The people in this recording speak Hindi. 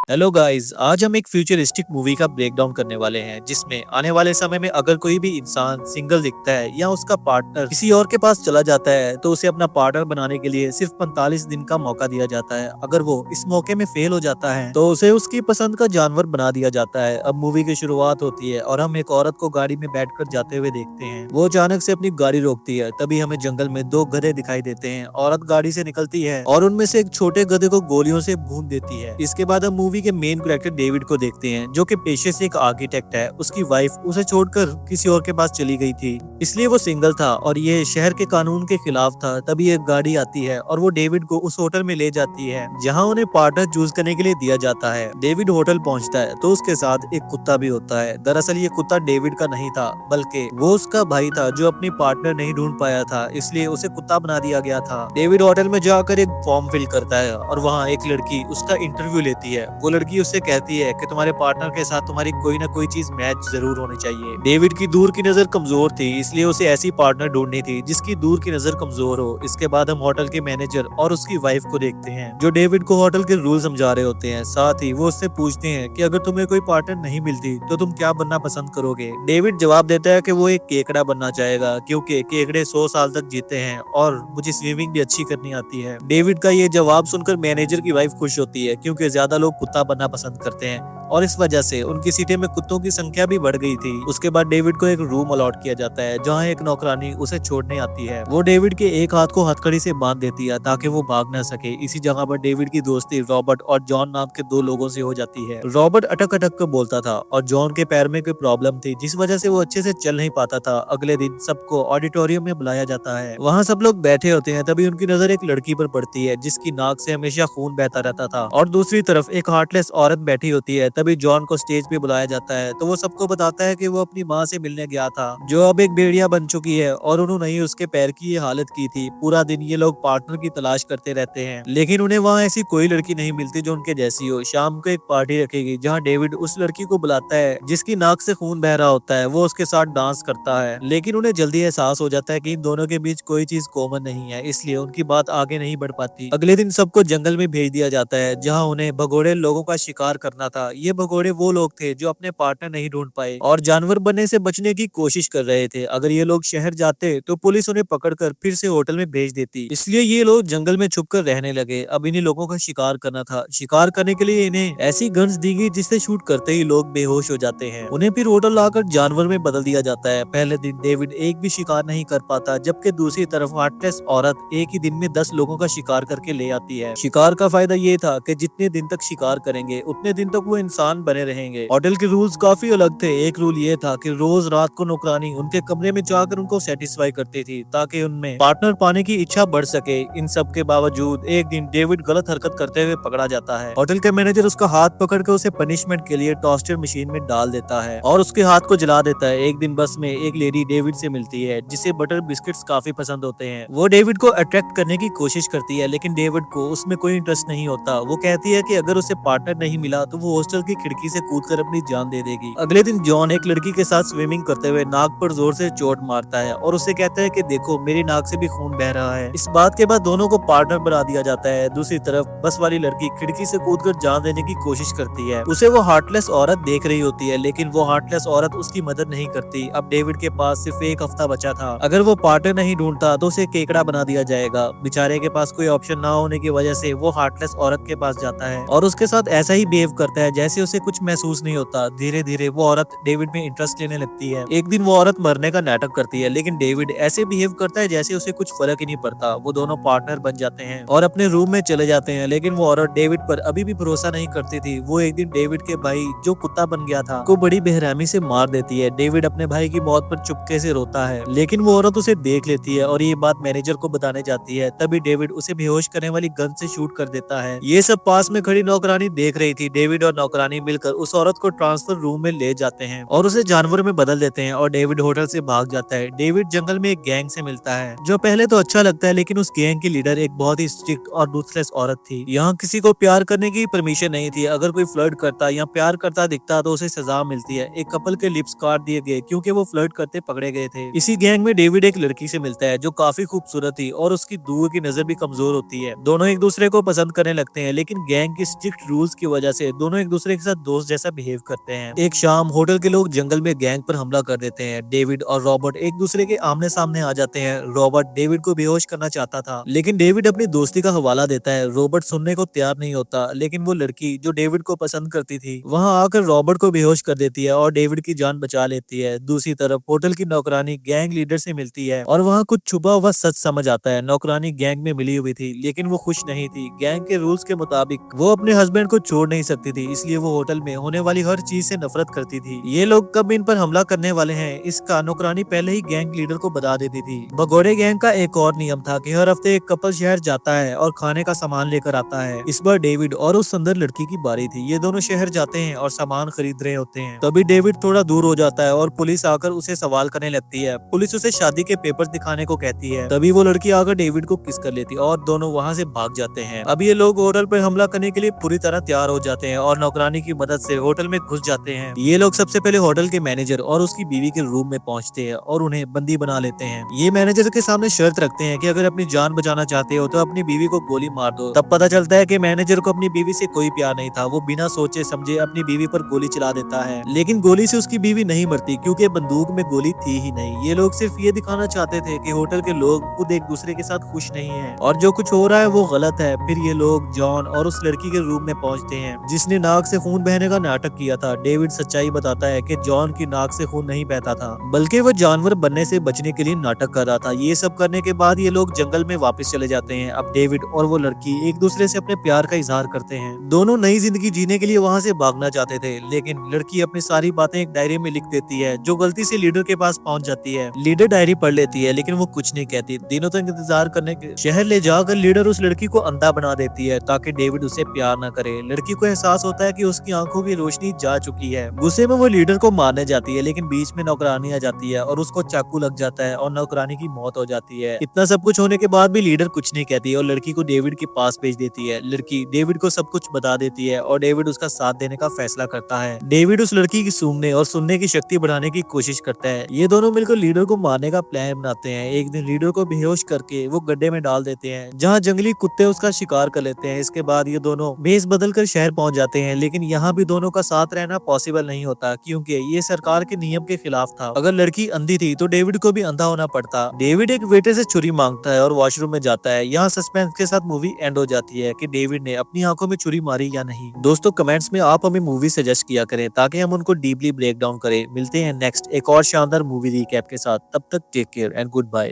हेलो गाइस, आज हम एक फ्यूचरिस्टिक मूवी का ब्रेकडाउन करने वाले हैं जिसमें आने वाले समय में अगर कोई भी इंसान सिंगल दिखता है या उसका पार्टनर किसी और के पास चला जाता है तो उसे अपना पार्टनर बनाने के लिए सिर्फ 45 दिन का मौका दिया जाता है। अगर वो इस मौके में फेल हो जाता है तो उसे उसकी पसंद का जानवर बना दिया जाता है। अब मूवी की शुरुआत होती है और हम एक औरत को गाड़ी में बैठकर जाते हुए देखते हैं। वो अचानक से अपनी गाड़ी रोकती है, तभी हमें जंगल में दो गधे दिखाई देते हैं। औरत गाड़ी से निकलती है और उनमें से एक छोटे गधे को गोलियों से भून देती है। इसके बाद हम मूवी के मेन कैरेक्टर डेविड को देखते हैं, जो कि पेशे से एक आर्किटेक्ट है। उसकी वाइफ उसे छोड़कर किसी और के पास चली गई थी, इसलिए वो सिंगल था और ये शहर के कानून के खिलाफ था। तभी एक गाड़ी आती है और वो डेविड को उस होटल में ले जाती है जहाँ उन्हें पार्टनर चूज करने के लिए दिया जाता है। डेविड होटल पहुँचता है तो उसके साथ एक कुत्ता भी होता है। दरअसल ये कुत्ता डेविड का नहीं था, बल्कि वो उसका भाई था जो अपनी पार्टनर नहीं ढूंढ पाया था, इसलिए उसे कुत्ता बना दिया गया था। डेविड होटल में जाकर एक फॉर्म फिल करता है और वहाँ एक लड़की उसका इंटरव्यू लेती है। वो लड़की उससे कहती है कि तुम्हारे पार्टनर के साथ तुम्हारी कोई ना कोई चीज मैच जरूर होनी चाहिए। डेविड की दूर की नजर कमजोर थी, इसलिए उसे ऐसी पार्टनर ढूंढनी थी जिसकी दूर की नजर कमजोर हो। इसके बाद हम होटल के मैनेजर और उसकी वाइफ को देखते हैं जो डेविड को होटल के रूल समझा रहे होते हैं। साथ ही वो उससे पूछते हैं कि अगर तुम्हें कोई पार्टनर नहीं मिलती तो तुम क्या बनना पसंद करोगे। डेविड जवाब देता है कि वो एक केकड़ा बनना चाहेगा क्योंकि केकड़े 100 साल तक जीते हैं और मुझे स्विमिंग भी अच्छी करनी आती है। डेविड का ये जवाब सुनकर मैनेजर की वाइफ खुश होती है क्योंकि ज्यादा लोग कुत्ता बनना पसंद करते हैं और इस वजह से उनकी सिटी में कुत्तों की संख्या भी बढ़ गई थी। उसके बाद डेविड को एक रूम अलॉट किया जाता है जहाँ एक नौकरानी उसे छोड़ने आती है। वो डेविड के एक हाथ को हथकड़ी से बांध देती है ताकि वो भाग न सके। इसी जगह पर डेविड की दोस्ती रॉबर्ट और जॉन नाम के दो लोगों से हो जाती है। रॉबर्ट अटक अटक कर बोलता था और जॉन के पैर में कोई प्रॉब्लम थी जिस वजह से वो अच्छे से चल नहीं पाता था। अगले दिन सबको ऑडिटोरियम में बुलाया जाता है। वहाँ सब लोग बैठे होते हैं, तभी उनकी नजर एक लड़की पर पड़ती है जिसकी नाक से हमेशा खून बहता रहता था और दूसरी तरफ एक हार्टलेस औरत बैठी होती है। तभी जॉन को स्टेज पे बुलाया जाता है तो वो सबको बताता है कि वो अपनी माँ से मिलने गया था जो अब एक भेड़िया बन चुकी है और उन्होंने ही उसके पैर की ये हालत की थी। पूरा दिन ये लोग पार्टनर की तलाश करते रहते हैं लेकिन उन्हें वहाँ ऐसी कोई लड़की नहीं मिलती जो उनके जैसी हो। शाम को एक पार्टी रखेगी जहाँ डेविड उस लड़की को बुलाता है जिसकी नाक से खून बह रहा होता है। वो उसके साथ डांस करता है लेकिन उन्हें जल्दी एहसास हो जाता है कि इन दोनों के बीच कोई चीज कॉमन नहीं है, इसलिए उनकी बात आगे नहीं बढ़ पाती। अगले दिन सबको जंगल में भेज दिया जाता है जहाँ उन्हें भगोड़े लोगों का शिकार करना था। ये भगोड़े वो लोग थे जो अपने पार्टनर नहीं ढूंढ पाए और जानवर बनने से बचने की कोशिश कर रहे थे। अगर ये लोग शहर जाते तो पुलिस उन्हें पकड़कर फिर से होटल में भेज देती, इसलिए ये लोग जंगल में छुपकर रहने लगे। अब इन्हीं लोगों का शिकार करना था। शिकार करने के लिए इन्हें ऐसी गन्स दी गई जिससे शूट करते ही लोग बेहोश हो जाते हैं। उन्हें फिर होटल लाकर जानवर में बदल दिया जाता है। पहले दिन डेविड एक भी शिकार नहीं कर पाता, जबकि दूसरी तरफ हार्टलेस औरत एक ही दिन में 10 लोगों का शिकार करके ले आती है। शिकार का फायदा ये था कि जितने दिन तक शिकार करेंगे उतने दिन तक वो इंसान बने रहेंगे। होटल के रूल्स काफी अलग थे। एक रूल ये था कि रोज रात को नौकरानी उनके कमरे में जाकर उनको सेटिस्फाई करती थी ताकि उनमें पार्टनर पाने की इच्छा बढ़ सके। इन सब के बावजूद एक दिन डेविड गलत हरकत करते हुए पकड़ा जाता है। होटल के मैनेजर उसका हाथ पकड़कर उसे पनिशमेंट के लिए टोस्टर मशीन में डाल देता है और उसके हाथ को जला देता है। एक दिन बस में एक लेडी डेविड से मिलती है जिसे बटर बिस्किट्स काफी पसंद होते हैं। वो डेविड को अट्रैक्ट करने की कोशिश करती है लेकिन डेविड को उसमें कोई इंटरेस्ट नहीं होता। वो कहती है कि अगर उसे पार्टनर नहीं मिला तो वो हॉस्टल की खिड़की से कूदकर अपनी जान दे देगी। अगले दिन जॉन एक लड़की के साथ स्विमिंग करते हुए नाक पर जोर से चोट मारता है और उसे कहता है कि देखो मेरी नाक से भी खून बह रहा है। इस बात के बाद दोनों को पार्टनर बना दिया जाता है। दूसरी तरफ बस वाली लड़की खिड़की से कूदकर जान देने की कोशिश करती है। उसे वो हार्टलेस औरत देख रही होती है लेकिन वो हार्टलेस औरत उसकी मदद नहीं करती। अब डेविड के पास सिर्फ एक हफ्ता बचा था। अगर वो पार्टनर नहीं ढूंढता तो उसे केकड़ा बना दिया जाएगा। बेचारे के पास कोई ऑप्शन ना होने की वजह से वो हार्टलेस औरत के पास जाता है और उसके साथ ऐसा ही बिहेव करता है जैसे उसे कुछ महसूस नहीं होता। धीरे धीरे वो औरत डेविड में इंटरेस्ट लेने लगती है। एक दिन वो औरत मरने का नाटक करती है लेकिन डेविड ऐसे बिहेव करता है जैसे उसे कुछ फर्क ही नहीं पड़ता। वो दोनों पार्टनर बन जाते हैं और अपने रूम में चले जाते हैं लेकिन वो औरत डेविड पर अभी भी भरोसा नहीं करती थी। वो एक दिन डेविड के भाई जो कुत्ता बन गया था को बड़ी बेरहमी से मार देती है। डेविड अपने भाई की मौत पर चुपके से रोता है लेकिन वो औरत उसे देख लेती है और ये बात मैनेजर को बताने जाती है। तभी डेविड उसे बेहोश करने वाली गन से शूट कर देता है। ये सब पास में खड़ी नौकरानी देख रही थी। डेविड और नौकरानी नौकरानी मिलकर उस औरत को ट्रांसफर रूम में ले जाते हैं और उसे जानवर में बदल देते हैं और डेविड होटल से भाग जाता है। डेविड जंगल में एक गैंग से मिलता है जो पहले तो अच्छा लगता है, लेकिन उस गैंग की लीडर एक बहुत ही स्ट्रिक्ट और रूथलेस औरत थी। यहाँ किसी को प्यार करने की परमिशन नहीं थी। अगर कोई फ्लर्ट करता या प्यार करता दिखता तो उसे सजा मिलती है। एक कपल के लिप्स काट दिए गए क्योंकि वो फ्लर्ट करते पकड़े गए थे। इसी गैंग में डेविड एक लड़की से मिलता है जो काफी खूबसूरत थी और उसकी दूर की नजर भी कमजोर होती है। दोनों एक दूसरे को पसंद करने लगते हैं, लेकिन गैंग की स्ट्रिक्ट रूल्स की वजह से दोनों एक दूसरे के साथ दोस्त जैसा बिहेव करते हैं। एक शाम होटल के लोग जंगल में गैंग पर हमला कर देते हैं। डेविड और रॉबर्ट एक दूसरे के आमने सामने आ जाते हैं। रॉबर्ट डेविड को बेहोश करना चाहता था, लेकिन डेविड अपनी दोस्ती का हवाला देता है। रॉबर्ट सुनने को तैयार नहीं होता, लेकिन वो लड़की जो डेविड को पसंद करती थी वहां आकर रॉबर्ट को बेहोश कर देती है और डेविड की जान बचा लेती है। दूसरी तरफ होटल की नौकरानी गैंग लीडर से मिलती है और वहाँ कुछ छुपा हुआ सच समझ आता है। नौकरानी गैंग में मिली हुई थी, लेकिन वो खुश नहीं थी। गैंग के रूल्स के मुताबिक वो अपने हस्बैंड को छोड़ नहीं सकती थी, इसलिए वो होटल में होने वाली हर चीज से नफरत करती थी। ये लोग कब इन पर हमला करने वाले हैं इसका नौकरानी पहले ही गैंग लीडर को बता देती थी। भगोड़े गैंग का एक और नियम था कि हर हफ्ते एक कपल शहर जाता है और खाने का सामान लेकर आता है। इस बार डेविड और उस सुंदर लड़की की बारी थी। ये दोनों शहर जाते हैं और सामान खरीद रहे होते हैं। तभी डेविड थोड़ा दूर हो जाता है और पुलिस आकर उसे सवाल करने लगती है। पुलिस उसे शादी के पेपर दिखाने को कहती है। तभी वो लड़की आकर डेविड को किस कर लेती है और दोनों वहाँ से भाग जाते हैं। अब ये लोग होटल पर हमला करने के लिए पूरी तरह तैयार हो जाते हैं और नौकरानी की मदद से होटल में घुस जाते हैं। ये लोग सबसे पहले होटल के मैनेजर और उसकी बीवी के रूम में पहुंचते हैं और उन्हें बंदी बना लेते हैं। ये मैनेजर के सामने शर्त रखते हैं कि अगर अपनी जान बचाना चाहते हो तो अपनी बीवी को गोली मार दो। तब पता चलता है कि मैनेजर को अपनी बीवी से कोई प्यार नहीं था। वो बिना सोचे समझे अपनी बीवी पर गोली चला देता है, लेकिन गोली से उसकी बीवी नहीं मरती क्योंकि बंदूक में गोली थी ही नहीं। ये लोग सिर्फ ये दिखाना चाहते थे कि होटल के लोग खुद एक दूसरे के साथ खुश नहीं है और जो कुछ हो रहा है वो गलत है। फिर ये लोग जॉन और उस लड़की के रूम में पहुंचते हैं जिसने नाक से खून बहने का नाटक किया था। डेविड सच्चाई बताता है कि जॉन की नाक से खून नहीं बहता था, बल्कि वो जानवर बनने से बचने के लिए नाटक कर रहा था। ये सब करने के बाद ये लोग जंगल में वापस चले जाते हैं। अब डेविड और वो लड़की एक दूसरे से अपने प्यार का इजहार करते हैं। दोनों नई जिंदगी जीने के लिए वहाँ से भागना चाहते थे, लेकिन लड़की अपनी सारी बातें एक डायरी में लिख देती है जो गलती से लीडर के पास पहुंच जाती है। लीडर डायरी पढ़ लेती है, लेकिन वो कुछ नहीं कहती। दिनों तक इंतजार करने के शहर ले जाकर लीडर उस लड़की को अंधा बना देती है ताकि डेविड उसे प्यार न करे। लड़की को एहसास होता है कि उसकी आंखों की रोशनी जा चुकी है। गुस्से में वो लीडर को मारने जाती है, लेकिन बीच में नौकरानी आ जाती है और उसको चाकू लग जाता है और नौकरानी की मौत हो जाती है। इतना सब कुछ होने के बाद भी लीडर कुछ नहीं कहती और लड़की को डेविड के पास भेज देती है। लड़की डेविड को सब कुछ बता देती है और डेविड उसका साथ देने का फैसला करता है। डेविड उस लड़की की सूंघने और सुनने की शक्ति बढ़ाने की कोशिश करता है। ये दोनों मिलकर लीडर को मारने का प्लान बनाते हैं। एक दिन लीडर को बेहोश करके वो गड्ढे में डाल देते हैं जहाँ जंगली कुत्ते उसका शिकार कर लेते हैं। इसके बाद ये दोनों भेस बदल कर शहर पहुंच जाते हैं, लेकिन यहाँ भी दोनों का साथ रहना पॉसिबल नहीं होता क्योंकि ये सरकार के नियम के खिलाफ था। अगर लड़की अंधी थी तो डेविड को भी अंधा होना पड़ता। डेविड एक वेटर से छुरी मांगता है और वॉशरूम में जाता है। यहाँ सस्पेंस के साथ मूवी एंड हो जाती है कि डेविड ने अपनी आंखों में छुरी मारी या नहीं। दोस्तों कमेंट्स में आप हमें मूवी सजेस्ट किया करें ताकि हम उनको डीपली ब्रेक डाउन करें। मिलते हैं नेक्स्ट एक और शानदार मूवी रिकैप के साथ। तब तक take care and good bye.